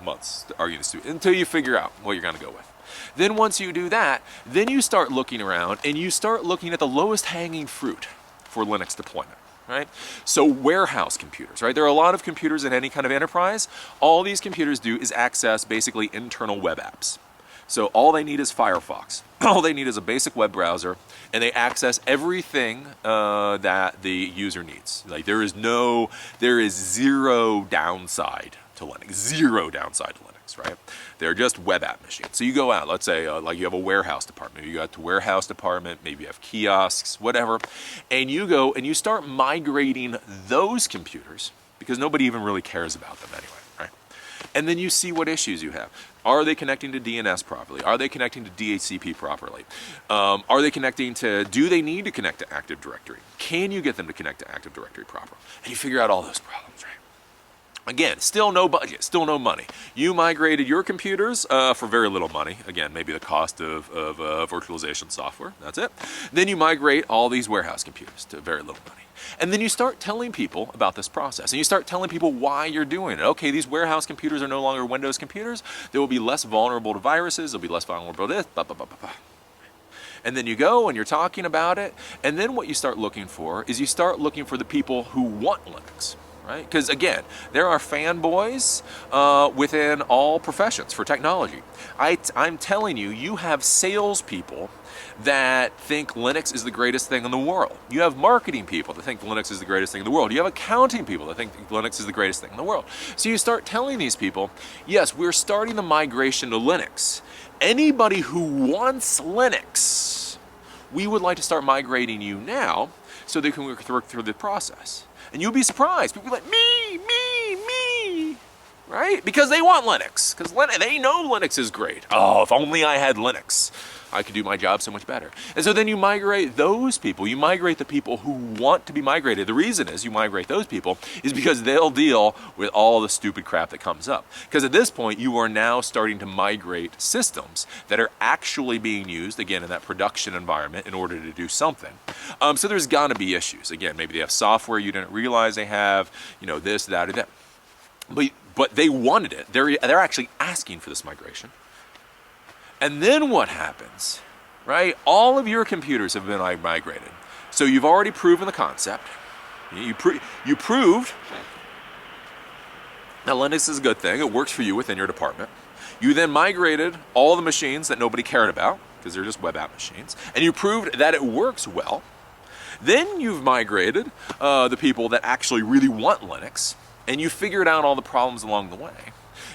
months arguing these stupid, until you figure out what you're going to go with. Then once you do that, then you start looking around and you start looking at the lowest hanging fruit for Linux deployment. Right? So warehouse computers, right? There are a lot of computers in any kind of enterprise. All these computers do is access basically internal web apps. So all they need is Firefox. All they need is a basic web browser, and they access everything that the user needs. Like there is zero downside to Linux. Zero downside to Linux, right? They're just web app machines. So you go out, let's say like you have a warehouse department. You go out to warehouse department, maybe you have kiosks, whatever, and you go and you start migrating those computers because nobody even really cares about them anyway, right? And then you see what issues you have. Are they connecting to DNS properly? Are they connecting to DHCP properly? Are they connecting to, do they need to connect to Active Directory? Can you get them to connect to Active Directory properly? And you figure out all those problems, right? Again, still no budget, still no money. You migrated your computers for very little money. Again, maybe the cost of virtualization software, that's it. Then you migrate all these warehouse computers to very little money. And then you start telling people about this process. And you start telling people why you're doing it. Okay, these warehouse computers are no longer Windows computers. They will be less vulnerable to viruses. They'll be less vulnerable to this, blah, blah, blah, blah, blah. And then you go and you're talking about it. And then what you start looking for is you start looking for the people who want Linux. Right? Because again, there are fanboys within all professions for technology. I'm telling you, you have salespeople that think Linux is the greatest thing in the world. You have marketing people that think Linux is the greatest thing in the world. You have accounting people that think Linux is the greatest thing in the world. So you start telling these people, yes, we're starting the migration to Linux. Anybody who wants Linux, we would like to start migrating you now so they can work through the process. And you'll be surprised. People are like, me, right? Because they want Linux. Because they know Linux is great. Oh, if only I had Linux, I could do my job so much better. And so then you migrate those people. You migrate the people who want to be migrated. The reason is you migrate those people is because they'll deal with all the stupid crap that comes up. Because at this point, you are now starting to migrate systems that are actually being used, again, in that production environment in order to do something. So there's gonna be issues. Again, maybe they have software you didn't realize they have, this, that, or that. But they wanted it. They're actually asking for this migration. And then what happens, right? All of your computers have been migrated. So you've already proven the concept. You proved that Linux is a good thing. It works for you within your department. You then migrated all the machines that nobody cared about, because they're just web app machines, and you proved that it works well. Then you've migrated the people that actually really want Linux, and you figured out all the problems along the way.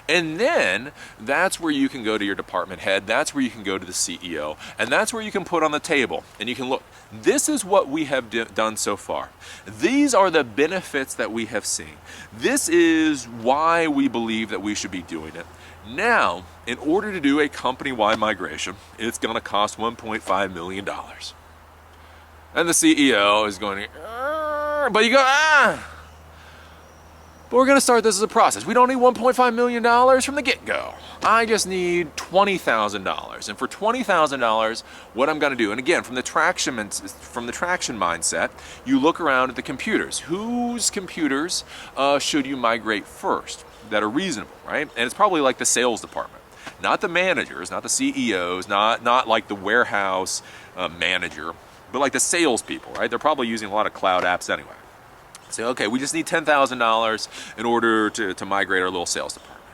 And then that's where you can go to your department head, that's where you can go to the CEO, and that's where you can put on the table and you can look, this is what we have done so far. These are the benefits that we have seen. This is why we believe that we should be doing it. Now, in order to do a company-wide migration, it's going to cost $1.5 million. And the CEO is going to, but you go, but we're going to start this as a process. We don't need $1.5 million from the get-go. I just need $20,000. And for $20,000, what I'm going to do, and again, from the traction mindset, you look around at the computers. Whose computers should you migrate first that are reasonable, right? And it's probably like the sales department. Not the managers, not the CEOs, not like the warehouse manager, but like the salespeople, right? They're probably using a lot of cloud apps anyway. Say, okay, we just need $10,000 in order to migrate our little sales department.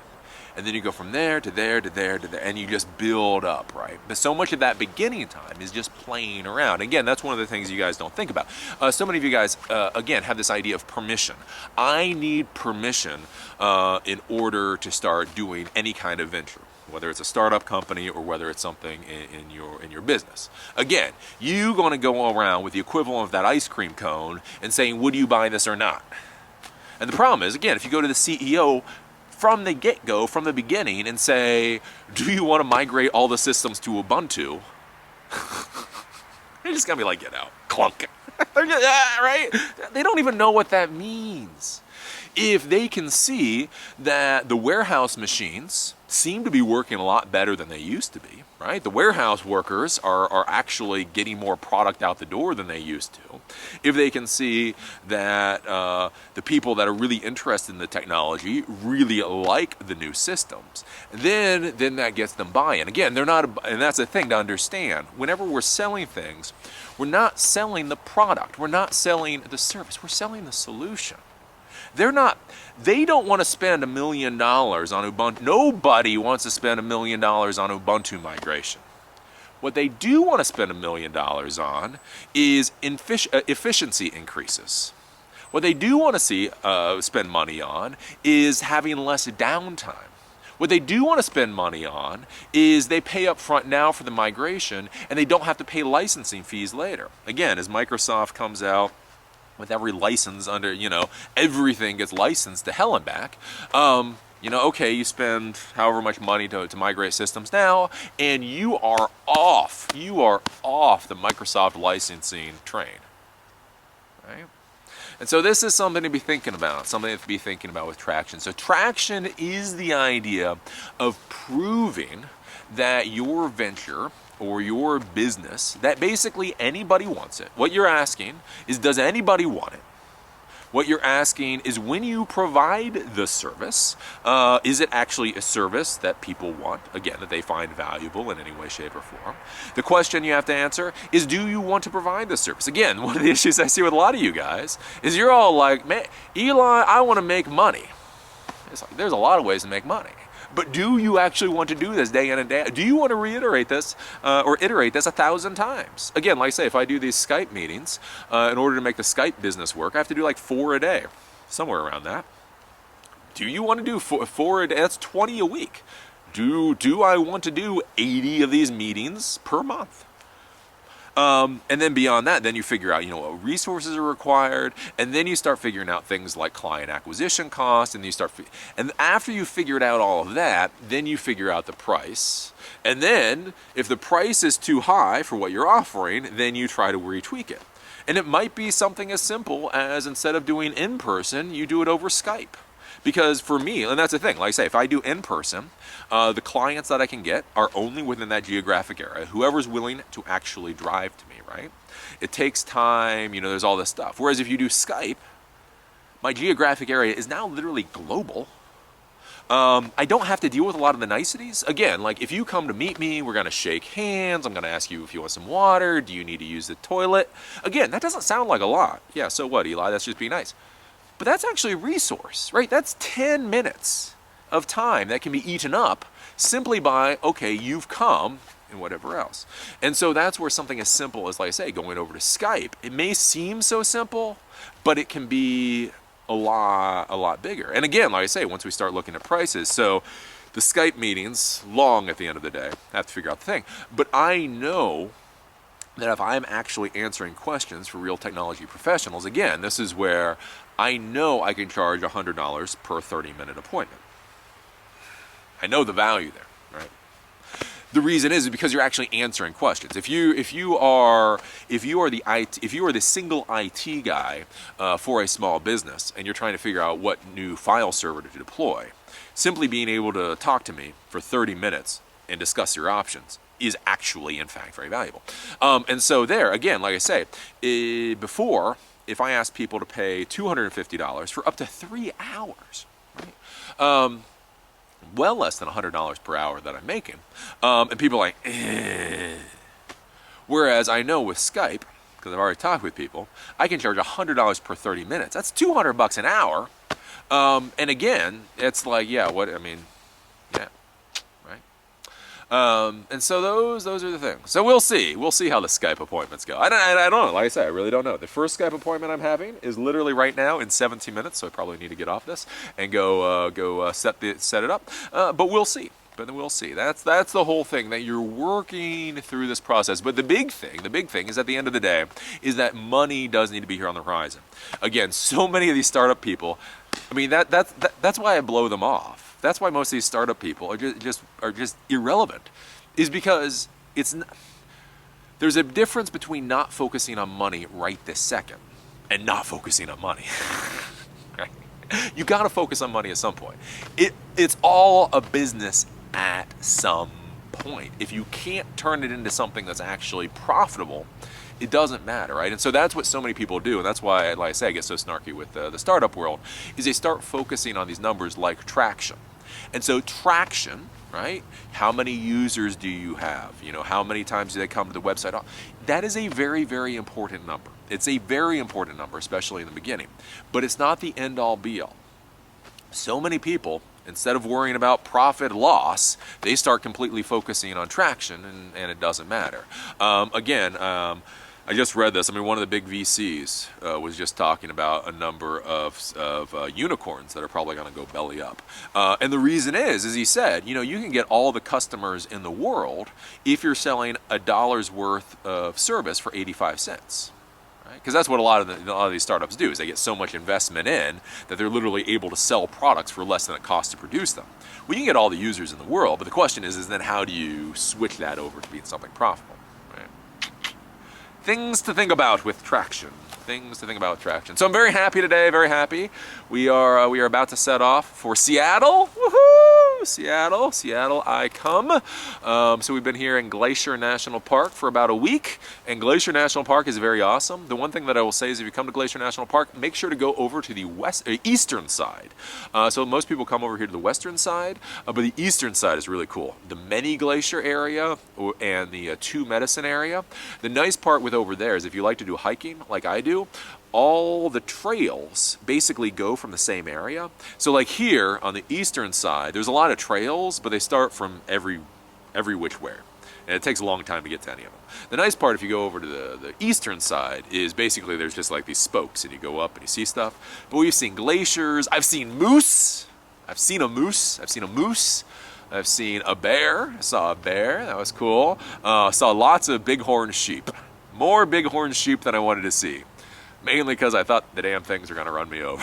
And then you go from there to there to there to there, and you just build up, right? But so much of that beginning time is just playing around. Again, that's one of the things you guys don't think about. So many of you guys, again, have this idea of permission. I need permission in order to start doing any kind of venture, whether it's a startup company or whether it's something in your business. Again, you're going to go around with the equivalent of that ice cream cone and saying, would you buy this or not? And the problem is, again, if you go to the CEO from the get-go, from the beginning, and say, do you want to migrate all the systems to Ubuntu? They're just going to be like, get out, clunk. They're just, right? They don't even know what that means. If they can see that the warehouse machines seem to be working a lot better than they used to be, right? The warehouse workers are actually getting more product out the door than they used to. If they can see that the people that are really interested in the technology really like the new systems, then that gets them buy-in. Again, they're not, and that's the thing to understand. Whenever we're selling things, we're not selling the product. We're not selling the service. We're selling the solution. They don't want to spend $1 million on Ubuntu. Nobody wants to spend $1 million on Ubuntu migration. What they do want to spend $1 million on is efficiency increases. What they do want to see spend money on is having less downtime. What they do want to spend money on is they pay up front now for the migration and they don't have to pay licensing fees later. Again, as Microsoft comes out with every license under, everything gets licensed to hell and back. Okay, you spend however much money to migrate systems now, and you are off. You are off the Microsoft licensing train, right? And so this is something to be thinking about, something to be thinking about with traction. So traction is the idea of proving that your venture or your business, that basically anybody wants it. What you're asking is, does anybody want it? What you're asking is, when you provide the service, is it actually a service that people want? Again, that they find valuable in any way, shape, or form. The question you have to answer is, do you want to provide the service? Again, one of the issues I see with a lot of you guys is you're all like, man, Eli, I want to make money. It's like, there's a lot of ways to make money. But do you actually want to do this day in and day out? Do you want to reiterate this or iterate this 1,000 times? Again, like I say, if I do these Skype meetings, in order to make the Skype business work, I have to do like 4 a day, somewhere around that. Do you want to do four a day? That's 20 a week. Do I want to do 80 of these meetings per month? And then beyond that, then you figure out, what resources are required, and then you start figuring out things like client acquisition costs, and and after you figured out all of that, then you figure out the price. And then if the price is too high for what you're offering, then you try to retweak it. And it might be something as simple as, instead of doing in person, you do it over Skype. Because for me, and that's the thing, like I say, if I do in person, the clients that I can get are only within that geographic area. Whoever's willing to actually drive to me, right? It takes time, there's all this stuff. Whereas if you do Skype, my geographic area is now literally global. I don't have to deal with a lot of the niceties. Again, like if you come to meet me, we're going to shake hands. I'm going to ask you if you want some water. Do you need to use the toilet? Again, that doesn't sound like a lot. Yeah, so what, Eli? That's just being nice. But that's actually a resource, right? That's 10 minutes of time that can be eaten up simply by, okay, you've come and whatever else. And so that's where something as simple as, like I say, going over to Skype, it may seem so simple, but it can be a lot bigger. And again, like I say, once we start looking at prices, so the Skype meetings, long at the end of the day, I have to figure out the thing. But I know that if I'm actually answering questions for real technology professionals, again, this is where I know I can charge $100 per 30-minute appointment. I know the value there, right? The reason is because you're actually answering questions. If you are the single IT guy for a small business and you're trying to figure out what new file server to deploy, simply being able to talk to me for 30 minutes and discuss your options is actually, in fact, very valuable. And so there, again, like I say, before, if I asked people to pay $250 for up to 3 hours, right? Well less than $100 per hour that I'm making. And people are like, eh. Whereas I know with Skype, because I've already talked with people, I can charge $100 per 30 minutes. That's $200 an hour. And again, it's like, yeah, what, I mean, yeah, right? And so those are the things. So we'll see. We'll see how the Skype appointments go. I don't know. Like I said, I really don't know. The first Skype appointment I'm having is literally right now in 17 minutes, so I probably need to get off this and go set it up. But we'll see. But then we'll see. That's the whole thing, that you're working through this process. But the big thing is, at the end of the day, is that money does need to be here on the horizon. Again, so many of these startup people, I mean, that's why I blow them off. That's why most of these startup people are just irrelevant, is because there's a difference between not focusing on money right this second and not focusing on money. Right? You got to focus on money at some point. It's all a business at some point. If you can't turn it into something that's actually profitable, it doesn't matter, right? And so that's what so many people do, and that's why, like I say, I get so snarky with the startup world, is they start focusing on these numbers like traction. And so traction, right? How many users do you have? You know, how many times do they come to the website? That is a very, very important number. It's a very important number, especially in the beginning. But it's not the end-all, be-all. So many people, instead of worrying about profit loss, they start completely focusing on traction, and it doesn't matter. I just read this. I mean, one of the big VCs was just talking about a number of unicorns that are probably going to go belly up. And the reason is, as he said, you know, you can get all the customers in the world if you're selling $1 worth of service for 85 cents. Because that's what a lot of these startups do, is they get so much investment in that they're literally able to sell products for less than it costs to produce them. Well, you can get all the users in the world, but the question is then how do you switch that over to being something profitable? Right? Things to think about with traction. Things to think about with traction. So I'm very happy today, very happy. We are about to set off for Seattle. Woohoo! Seattle, I come. So we've been here in Glacier National Park for about a week, and Glacier National Park is very awesome. The one thing that I will say is if you come to Glacier National Park, make sure to go over to the eastern side. So most people come over here to the western side, but the eastern side is really cool. The Many Glacier area and the Two Medicine area. The nice part with over there is if you like to do hiking like I do, all the trails basically go from the same area. So like here on the eastern side, there's a lot of trails, but they start from every which way. And it takes a long time to get to any of them. The nice part if you go over to the eastern side is basically there's just like these spokes and you go up and you see stuff. But we've seen glaciers, I've seen moose, I've seen a moose, I've seen a bear, I saw a bear, that was cool. Saw lots of bighorn sheep. More bighorn sheep than I wanted to see. Mainly because I thought the damn things are going to run me over.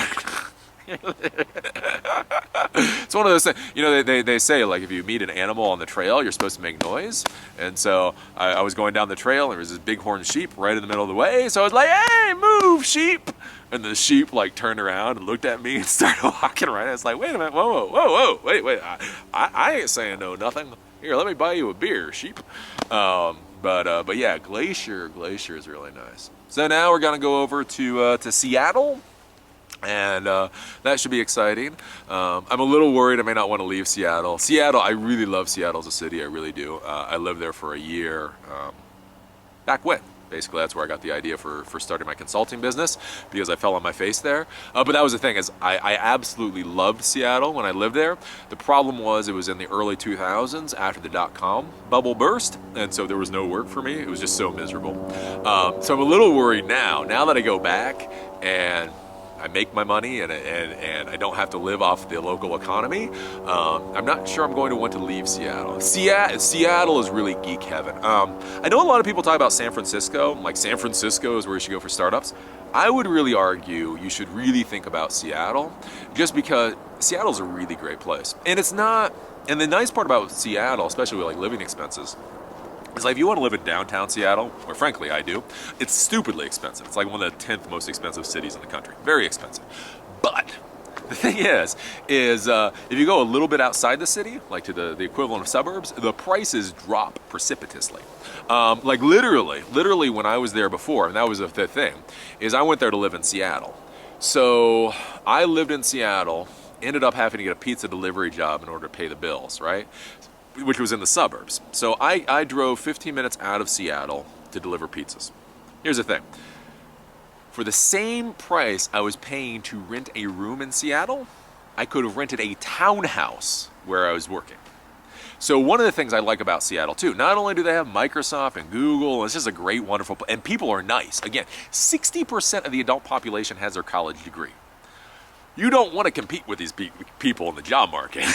It's one of those things, you know, they say, like, if you meet an animal on the trail, you're supposed to make noise. And so I was going down the trail, and there was this bighorn sheep right in the middle of the way. So I was like, hey, move, sheep. And the sheep, like, turned around and looked at me and started walking right. I was like, wait a minute, whoa, wait. I ain't saying no, nothing. Here, let me buy you a beer, sheep. But yeah, Glacier is really nice. So now we're gonna go over to Seattle, and that should be exciting. I'm a little worried I may not want to leave Seattle. I really love Seattle as a city, I really do. I lived there for a year, back when. Basically, that's where I got the idea for starting my consulting business, because I fell on my face there. But that was the thing, is I absolutely loved Seattle when I lived there. The problem was it was in the early 2000s after the dot-com bubble burst, and so there was no work for me. It was just so miserable. So I'm a little worried now that I go back and I make my money and I don't have to live off the local economy, I'm not sure I'm going to want to leave Seattle. Seattle is really geek heaven. I know a lot of people talk about San Francisco, like San Francisco is where you should go for startups. I would really argue you should really think about Seattle, just because Seattle's a really great place. And it's not, and the nice part about Seattle, especially with like living expenses, is like if you want to live in downtown Seattle, or frankly I do, it's stupidly expensive. It's like one of the 10th most expensive cities in the country. Very expensive. But the thing is if you go a little bit outside the city, like to the equivalent of suburbs, the prices drop precipitously. Like literally when I was there before, and that was the thing, is I went there to live in Seattle. So I lived in Seattle, ended up having to get a pizza delivery job in order to pay the bills, right? Which was in the suburbs. So I drove 15 minutes out of Seattle to deliver pizzas. Here's the thing. For the same price I was paying to rent a room in Seattle, I could have rented a townhouse where I was working. So one of the things I like about Seattle too, not only do they have Microsoft and Google, it's just a great, wonderful, and people are nice. Again, 60% of the adult population has their college degree. You don't want to compete with these people in the job market.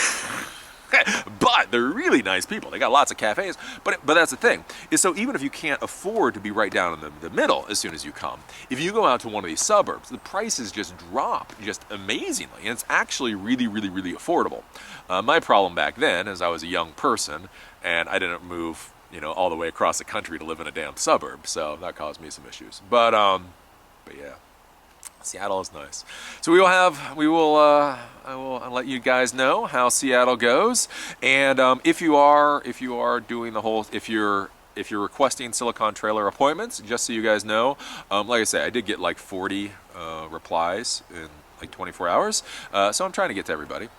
But they're really nice people. They got lots of cafes. But that's the thing, is so even if you can't afford to be right down in the middle as soon as you come, if you go out to one of these suburbs, the prices just drop just amazingly. And it's actually really, really, really affordable. My problem back then is I was a young person and I didn't move, all the way across the country to live in a damn suburb. So that caused me some issues. But yeah. Seattle is nice. So I will let you guys know how Seattle goes. And if you are doing the whole, if you're requesting Silicon Trailer appointments, just so you guys know, like I say, I did get like 40 replies in like 24 hours. So I'm trying to get to everybody.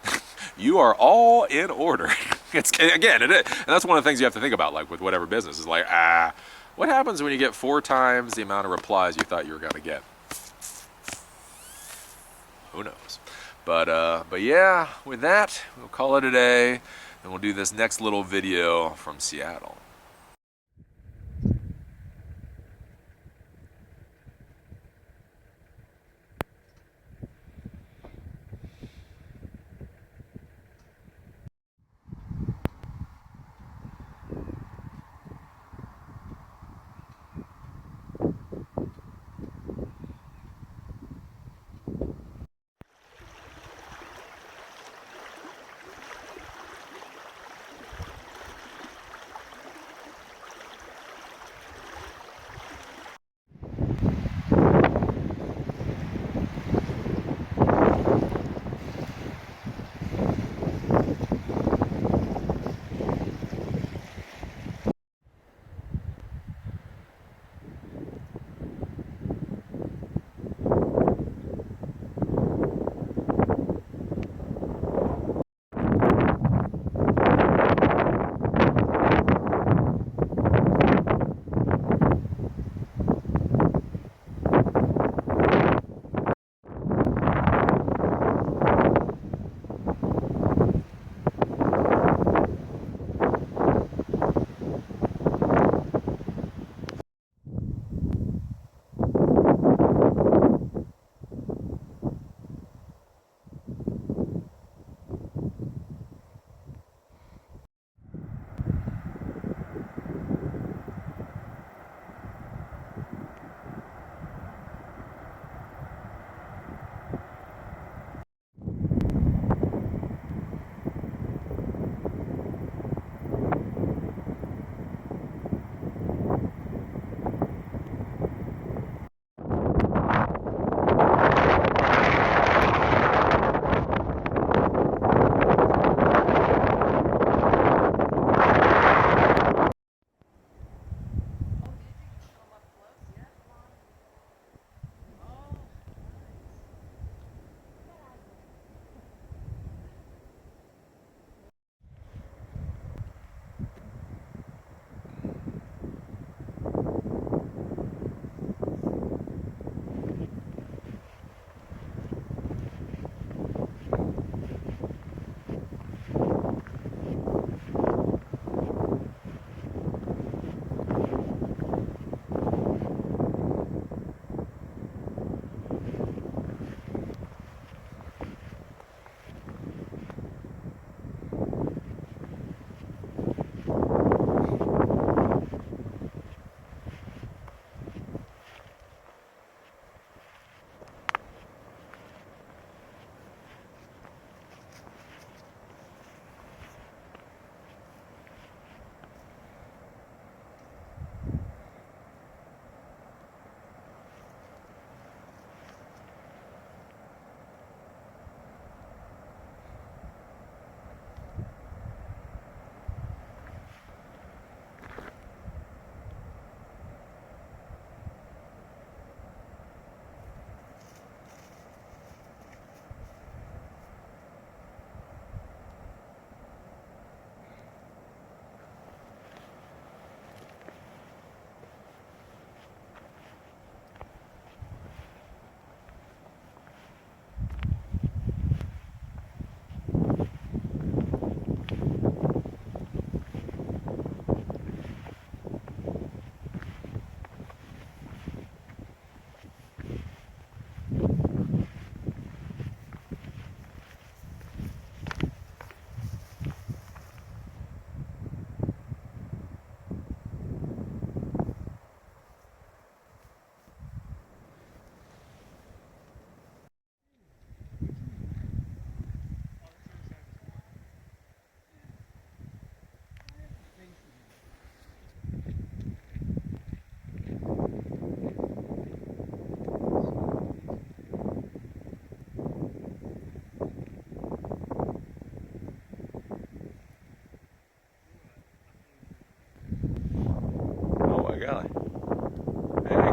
You are all in order. Again, it is. And that's one of the things you have to think about, like with whatever business, is like, what happens when you get 4 times the amount of replies you thought you were going to get? Who knows? But yeah, with that, we'll call it a day, and we'll do this next little video from Seattle.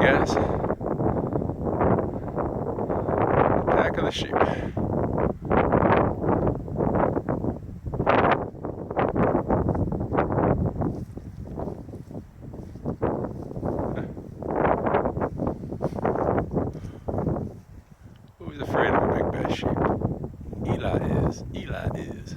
guess. Back of the sheep. Who's afraid of a big bad sheep? Eli is. Eli is.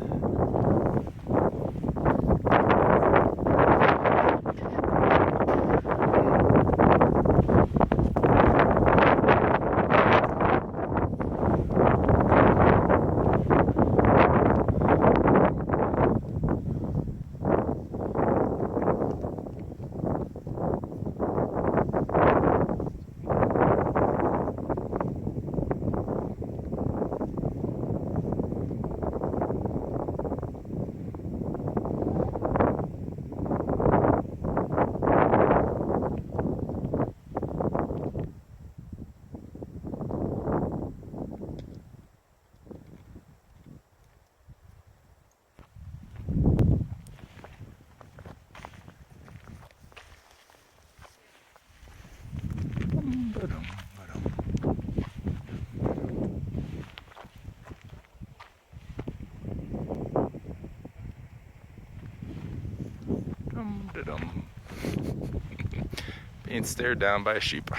Being stared down by a sheep.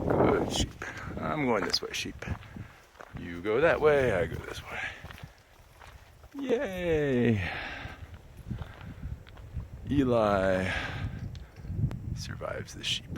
Good sheep. I'm going this way, sheep. You go that way, I go this way. Yay! Eli survives the sheep.